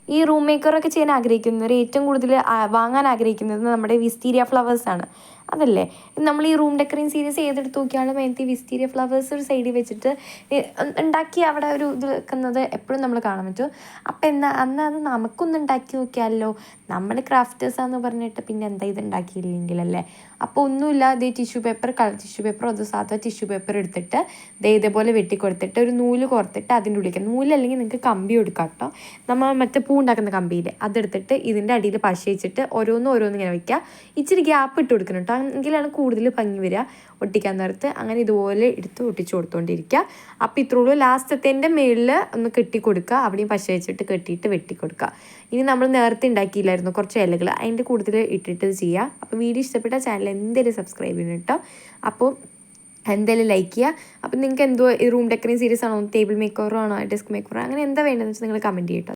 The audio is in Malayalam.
ഈ റൂം മേക്കറൊക്കെ ചെയ്യാൻ ആഗ്രഹിക്കുന്നവർ ഏറ്റവും കൂടുതൽ വാങ്ങാൻ ആഗ്രഹിക്കുന്നത് നമ്മുടെ വിസ്റ്റീരിയ ഫ്ലവേഴ്സാണ്. അതല്ലേ നമ്മൾ ഈ റൂം ഡെക്കറിങ് സീരീസ് ഏതെടുത്ത് നോക്കിയാലും അതിനകത്ത് വിസ്റ്റീരിയ ഫ്ലവേഴ്സ് ഒരു സൈഡിൽ വെച്ചിട്ട് ഉണ്ടാക്കി അവിടെ ഒരു ഇത് വെക്കുന്നത് എപ്പോഴും നമ്മൾ കാണാൻ പറ്റും. അപ്പം അന്ന് അത് നമുക്കൊന്ന് ഉണ്ടാക്കി നോക്കിയാലോ, നമ്മൾ ക്രാഫ്റ്റേഴ്സാന്ന് പറഞ്ഞിട്ട് പിന്നെ എന്താ ഇത് ഉണ്ടാക്കിയില്ലെങ്കിലല്ലേ. അപ്പോൾ ഒന്നുമില്ല, അതേ കളർ ടിഷ്യൂ പേപ്പർ അത് സാധാ ടിഷ്യൂ പേപ്പർ എടുത്തിട്ട് ഇതേപോലെ വെട്ടിക്കൊടുത്തിട്ട് ഒരു നൂല് കോർത്തിട്ട് അതിൻ്റെ ഉള്ളിലേക്ക്, നൂലല്ലെങ്കിൽ നിങ്ങൾക്ക് കമ്പി കൊടുക്കാം കേട്ടോ, നമ്മൾ മറ്റേ പൂ ഉണ്ടാക്കുന്ന കമ്പിയിൽ അതെടുത്തിട്ട് ഇതിൻ്റെ അടിയിൽ പശ വെച്ചിട്ട് ഓരോന്ന് ഇങ്ങനെ വയ്ക്കുക. ഇച്ചിരി ഗ്യാപ്പ് ഇട്ട് കൊടുക്കണം കേട്ടോ, എങ്കിലാണ് കൂടുതൽ ഭംഗി വരിക ഒട്ടിക്കാൻ നേരത്ത്. അങ്ങനെ ഇതുപോലെ എടുത്ത് ഒട്ടിച്ച് കൊടുത്തുകൊണ്ടിരിക്കുക. അപ്പോൾ ഇത്രയുള്ളൂ. ലാസ്റ്റത്തിൻ്റെ മേളിൽ ഒന്ന് കെട്ടി കൊടുക്കുക, അവിടെയും പശ വെച്ചിട്ട് കെട്ടിയിട്ട് വെട്ടിക്കൊടുക്കുക. ഇനി നമ്മൾ നേരത്തെ ഉണ്ടാക്കിയില്ലായിരുന്നു കുറച്ച് ഇലകൾ, അതിൻ്റെ കൂടുതൽ ഇട്ടിട്ട് ചെയ്യുക. അപ്പോൾ വീഡിയോ ഇഷ്ടപ്പെട്ട ചാനൽ എന്തായാലും സബ്സ്ക്രൈബ് ചെയ്യണം കേട്ടോ. അപ്പോൾ എന്തായാലും ലൈക്ക് ചെയ്യുക. അപ്പോൾ നിങ്ങൾക്ക് എന്തോ ഈ റൂം ഡെക്കറിങ് സീരീസ് ആണോ, ടേബിൾ മേക്കറോ ആണോ, ഡെസ്ക് മേക്കറോ, അങ്ങനെ എന്താ വേണ്ടതെന്ന് വെച്ചാൽ നിങ്ങൾ കമൻറ്റ് ചെയ്യട്ടോ.